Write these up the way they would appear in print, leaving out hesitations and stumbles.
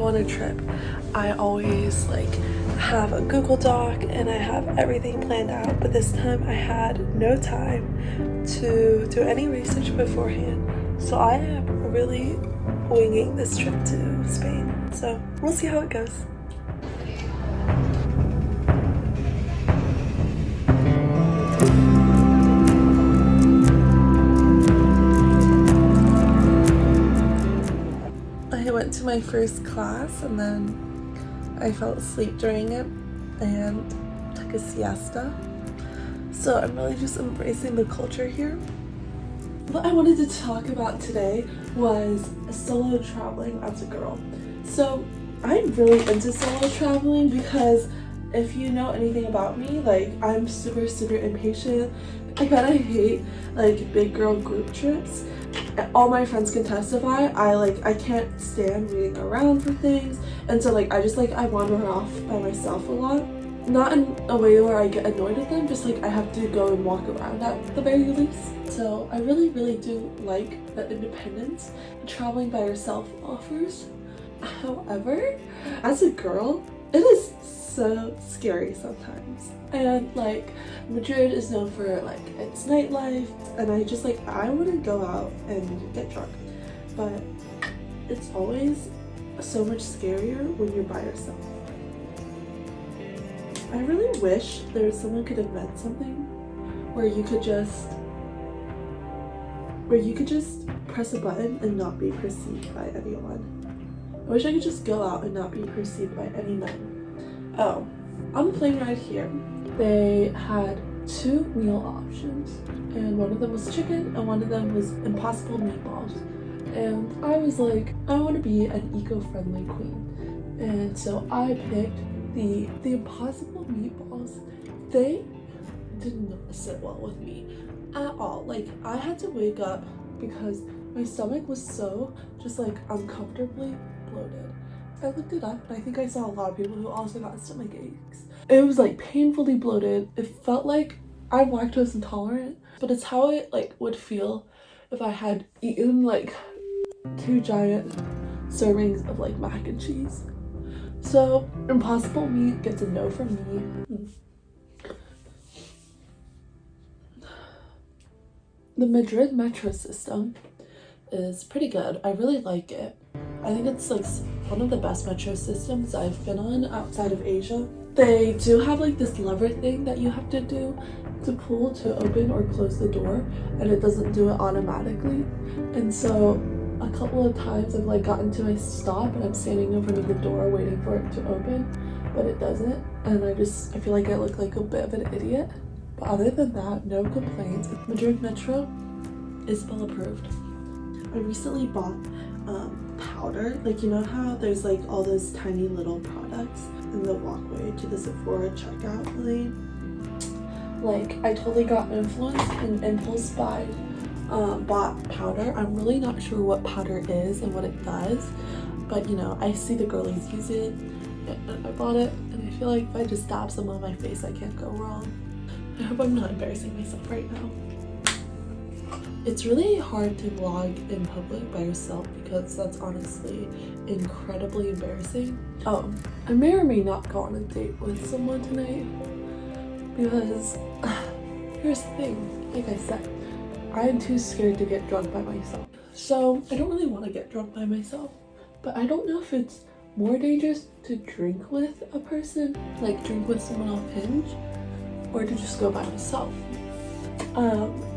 on a trip, I always like have a Google Doc and I have everything planned out, but this time I had no time to do any research beforehand. So I am really winging this trip to Spain. So we'll see how it goes. I went to my first class and then I fell asleep during it and took a siesta. So I'm really just embracing the culture here. What I wanted to talk about today was solo traveling as a girl. So I'm really into solo traveling because if you know anything about me, like I'm super impatient. I kind of hate like big girl group trips. All my friends can testify. I can't stand waiting around for things, and so I wander off by myself a lot. Not in a way where I get annoyed at them, just like I have to go and walk around at the very least. So I really do like the independence traveling by yourself offers. However, as a girl, it is so scary sometimes. And like Madrid is known for like its nightlife, and I want to go out and get drunk, but it's always so much scarier when you're by yourself. I really wish someone could invent something where you could just press a button and not be perceived by anyone. I wish I could just go out and not be perceived by any men. Oh, on the plane ride here, they had 2 meal options, and one of them was chicken and one of them was impossible meatballs. And I was like, I want to be an eco-friendly queen, and so I picked the impossible meatballs. They did not sit well with me at all. Like, I had to wake up because my stomach was so just like uncomfortably bloated. I looked it up and I think I saw a lot of people who also got stomach aches. It was like painfully bloated. It felt like I'm lactose intolerant, but it's how it like would feel if I had eaten like 2 giant servings of like mac and cheese. So impossible meat gets a no from me. The Madrid metro system is pretty good. I really like it. I think it's like one of the best metro systems I've been on outside of Asia. They do have like this lever thing that you have to do to pull to open or close the door, and it doesn't do it automatically. And so a couple of times I've like gotten to my stop and I'm standing in front of the door waiting for it to open, but it doesn't, and I feel like I look like a bit of an idiot. But other than that, no complaints. Madrid Metro is well approved. I recently bought powder. Like, you know how there's like all those tiny little products in the walkway to the Sephora checkout lane? Like, I totally got influenced and impulse buy bought powder. I'm really not sure what powder is and what it does, but you know, I see the girlies use it and I bought it, and I feel like if I just dab some on my face, I can't go wrong. I hope I'm not embarrassing myself right now. It's really hard to vlog in public by yourself because that's honestly incredibly embarrassing. Oh, I may or may not go on a date with someone tonight because here's the thing, like I said, I am too scared to get drunk by myself. So I don't really want to get drunk by myself, but I don't know if it's more dangerous to drink with a person, like drink with someone off Hinge, or to just go by myself.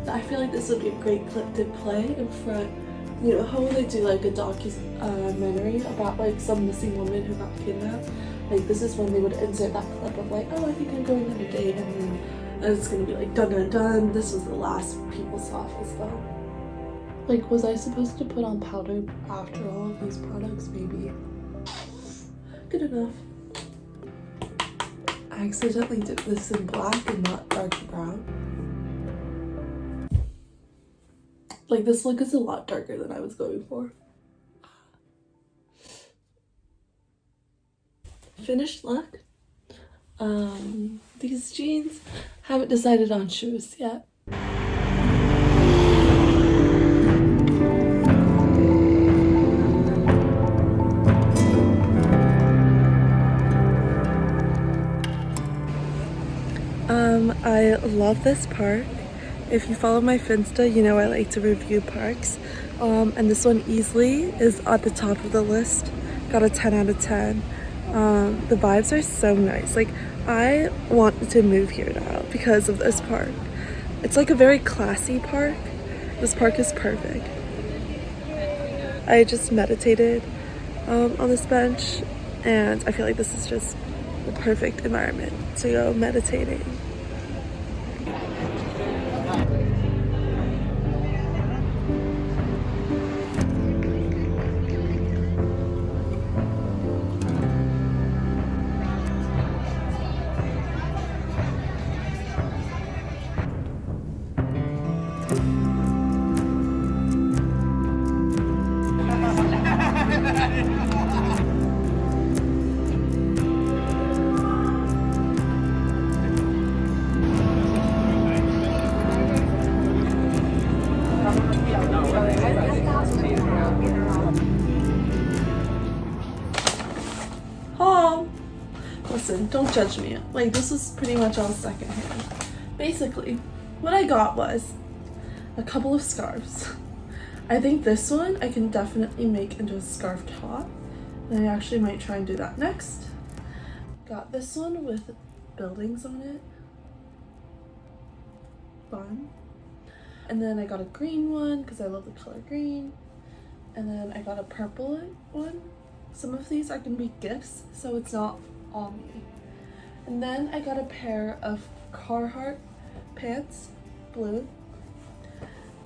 I feel like this would be a great clip to play in front. You know how they do like a documentary about like some missing woman who got kidnapped? Like, this is when they would insert that clip of like, oh, I think I'm going on a date, and then it's gonna be like dun dun dun, this was the last people saw as well. Like, was I supposed to put on powder after all of these products? Maybe. Good enough. I accidentally did this in black and not dark brown. Like, this look is a lot darker than I was going for. Finished look. These jeans. Haven't decided on shoes yet. I love this park. If you follow my Finsta, you know I like to review parks. And this one easily is at the top of the list. Got a 10 out of 10. The vibes are so nice. Like, I want to move here now because of this park. It's like a very classy park. This park is perfect. I just meditated on this bench, and I feel like this is just the perfect environment to go meditating. Listen, don't judge me. Like, this is pretty much all secondhand. Basically, what I got was a couple of scarves. I think this one I can definitely make into a scarf top, and I actually might try and do that next. Got this one with buildings on it. Fun. And then I got a green one because I love the color green. And then I got a purple one. Some of these are going to be gifts, so it's not on me. And then I got a pair of Carhartt pants, blue.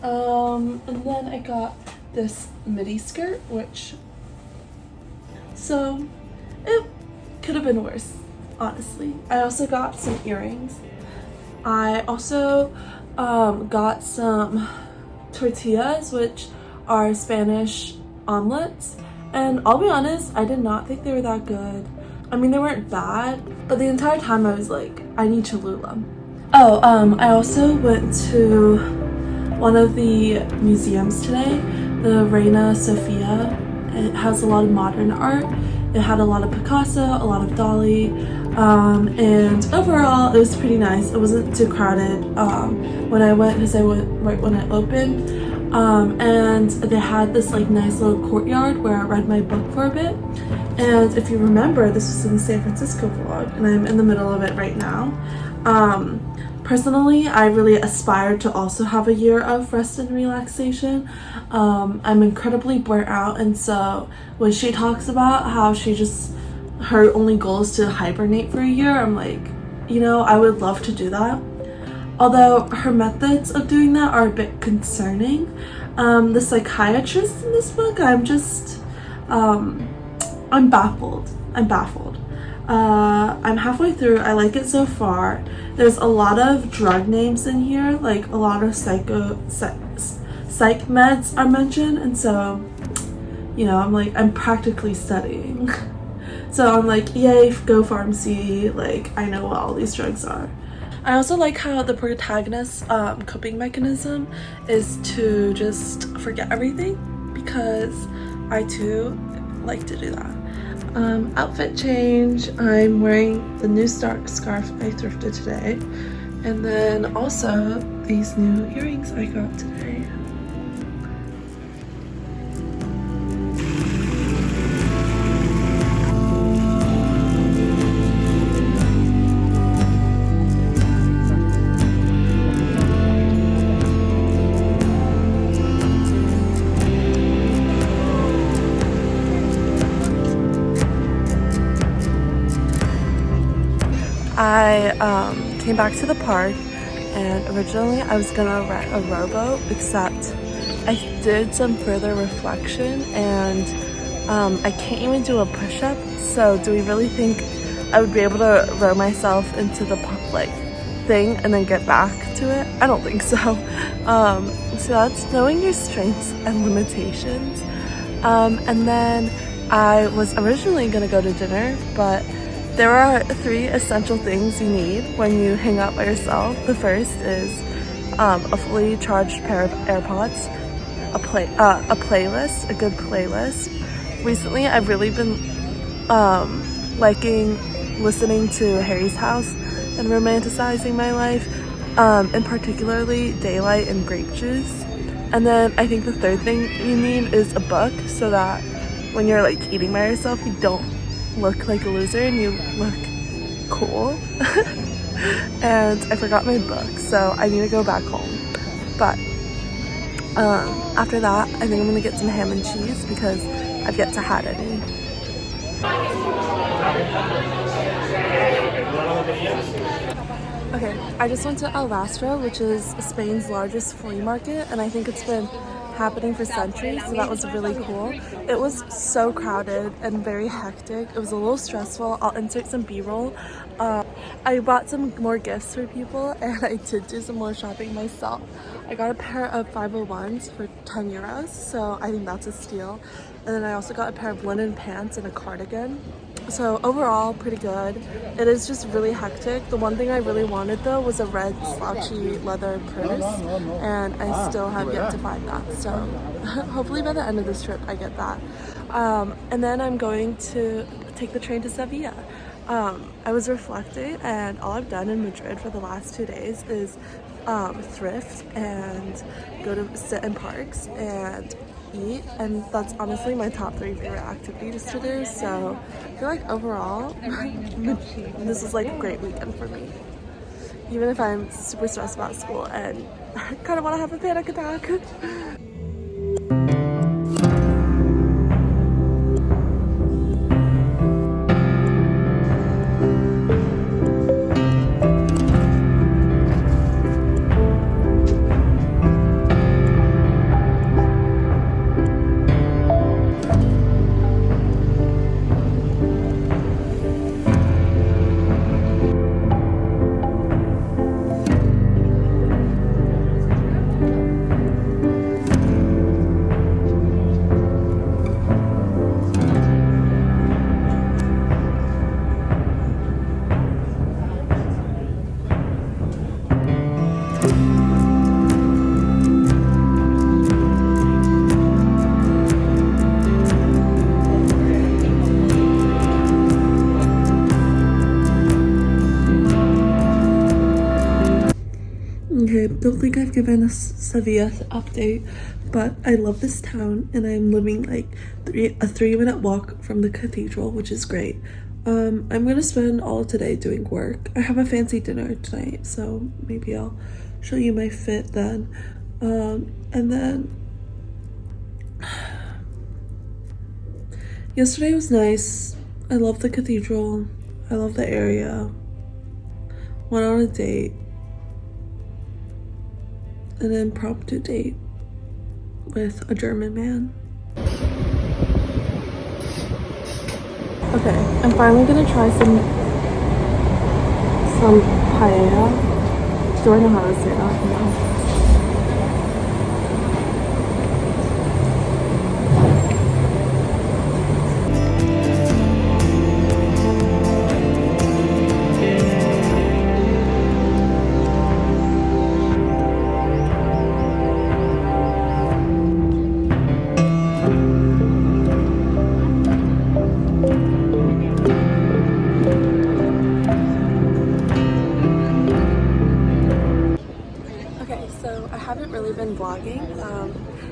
And then I got this midi skirt, so it could have been worse, honestly. I also got some earrings. I also got some tortillas, which are Spanish omelets, and I'll be honest, I did not think they were that good. I mean, they weren't bad, but the entire time I was like, I need Cholula. Oh, I also went to one of the museums today, the Reina Sofia. It has a lot of modern art. It had a lot of Picasso, a lot of Dali, and overall it was pretty nice. It wasn't too crowded when I went, because I went right when it opened. And they had this like nice little courtyard where I read my book for a bit. And if you remember, this was in the San Francisco vlog, and I'm in the middle of it right now. Personally, I really aspire to also have a year of rest and relaxation. I'm incredibly burnt out, and so when she talks about how her only goal is to hibernate for a year, I'm like, you know, I would love to do that. Although her methods of doing that are a bit concerning. The psychiatrist in this book, I'm baffled. I'm halfway through. I like it so far. There's a lot of drug names in here, like a lot of psych meds are mentioned, and so, you know, I'm practically studying. So I'm like, yay, go pharmacy, like I know what all these drugs are. I also like how the protagonist's coping mechanism is to just forget everything, because I too like to do that. Outfit change, I'm wearing the new Stark scarf I thrifted today, and then also these new earrings I got today. I came back to the park, and originally I was gonna rent a rowboat, except I did some further reflection, and I can't even do a push-up. So do we really think I would be able to row myself into the thing and then get back to it? I don't think so. So that's knowing your strengths and limitations. And then I was originally gonna go to dinner, but there are 3 essential things you need when you hang out by yourself. The first is a fully charged pair of AirPods, a playlist, a good playlist. Recently, I've really been liking listening to Harry's House and romanticizing my life. and particularly daylight and grape juice. And then I think the third thing you need is a book, so that when you're like eating by yourself, you don't look like a loser and you look cool. And I forgot my book, so I need to go back home. But after that, I think I'm gonna get some ham and cheese because I've yet to had any. Okay, I just went to El Rastro, which is Spain's largest flea market, and I think it's been happening for centuries, so that was really cool. It was so crowded and very hectic. It was a little stressful. I'll insert some b-roll. I bought some more gifts for people, and I did do some more shopping myself. I got a pair of 501s for 10 euros, so I think that's a steal. And then I also got a pair of linen pants and a cardigan. So overall, pretty good. It is just really hectic. The one thing I really wanted though was a red slouchy leather purse, and I still have yet to find that. So hopefully by the end of this trip I get that. And then I'm going to take the train to Sevilla. I was reflecting, and all I've done in Madrid for the last 2 days is thrift and go to sit in parks and eat, and that's honestly my top 3 favorite activities to do. So I feel like overall this is like a great weekend for me, even if I'm super stressed about school and I kind of want to have a panic attack. Okay, don't think I've given a Sevilla update, but I love this town and I'm living like a 3-minute walk from the cathedral, which is great. I'm gonna spend all of today doing work. I have a fancy dinner tonight, so maybe I'll show you my fit then. And then yesterday was nice. I love the cathedral. I love the area. Went on a date. An impromptu date with a German man. Okay, I'm finally gonna try some paella. Do I know how to say that? No. Vlogging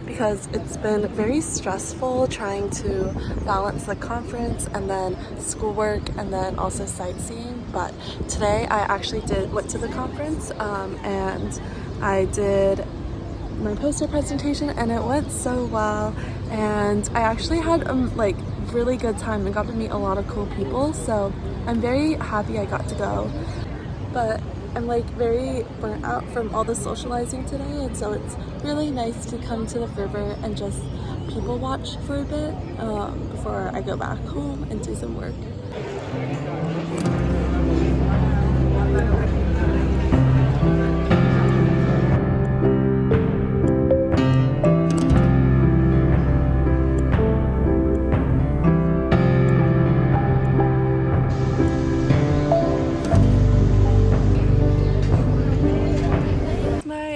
because it's been very stressful trying to balance the conference and then schoolwork and then also sightseeing. But today I actually went to the conference and I did my poster presentation and it went so well, and I actually had like really good time and got to meet a lot of cool people, so I'm very happy I got to go. But I'm like very burnt out from all the socializing today, and so it's really nice to come to the river and just people watch for a bit before I go back home and do some work.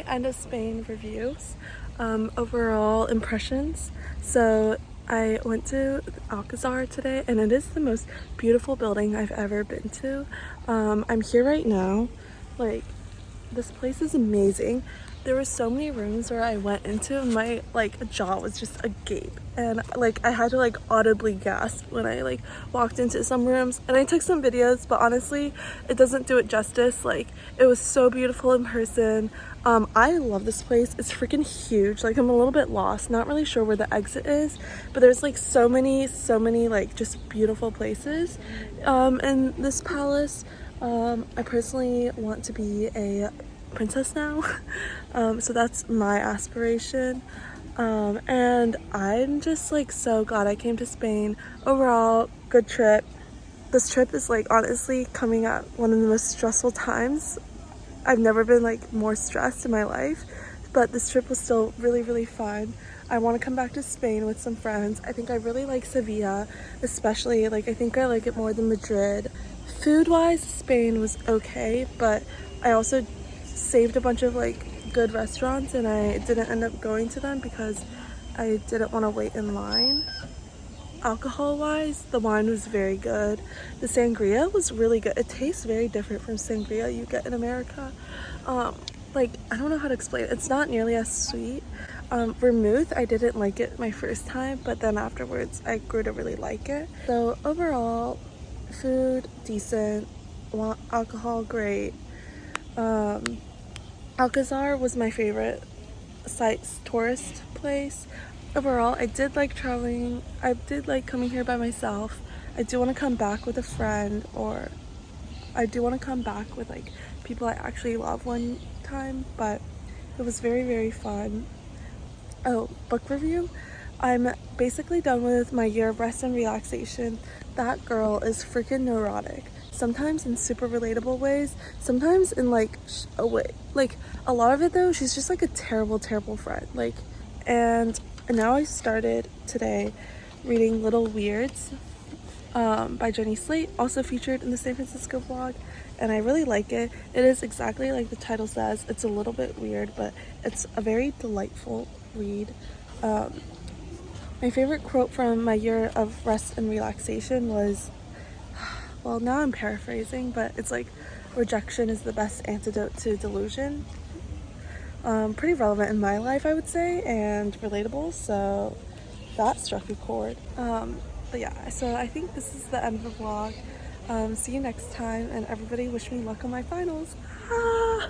End of Spain reviews, overall impressions. So I went to Alcazar today and it is the most beautiful building I've ever been to. I'm here right now, like this place is amazing. There were so many rooms where I went into and my like jaw was just agape, and like I had to like audibly gasp when I like walked into some rooms. And I took some videos, but honestly it doesn't do it justice. Like, it was so beautiful in person. I love this place. It's freaking huge. Like, I'm a little bit lost, not really sure where the exit is, but there's like so many like just beautiful places in this palace. I personally want to be a princess now. So that's my aspiration. And I'm just like so glad I came to Spain. Overall, good trip. This trip is like honestly coming at one of the most stressful times. I've never been like more stressed in my life, but this trip was still really fun. I want to come back to Spain with some friends. I think I really like Sevilla, especially. Like, I think I like it more than Madrid. Food wise, Spain was okay, but I also saved a bunch of like good restaurants and I didn't end up going to them because I didn't want to wait in line. Alcohol wise, the wine was very good. The sangria was really good. It tastes very different from sangria you get in America. Like, I don't know how to explain it. It's not nearly as sweet. Vermouth, I didn't like it my first time, but then afterwards I grew to really like it. So overall, food decent, alcohol great. Alcazar was my favorite tourist place. Overall, I did like traveling. I did like coming here by myself. I do want to come back with a friend, or I do want to come back with like people I actually love one time, but it was very fun. Oh, book review. I'm basically done with my year of rest and relaxation. That girl is freaking neurotic. Sometimes in super relatable ways, sometimes in like a way. Like, a lot of it though, she's just like a terrible friend. Like, and now I started today reading Little Weirds by Jenny Slate, also featured in the San Francisco vlog, and I really like it. It is exactly like the title says. It's a little bit weird, but it's a very delightful read. My favorite quote from my year of rest and relaxation was, well, now I'm paraphrasing, but it's like, rejection is the best antidote to delusion. Pretty relevant in my life, I would say, and relatable, so that struck a chord. But yeah, so I think this is the end of the vlog. See you next time, and everybody wish me luck on my finals. Ah!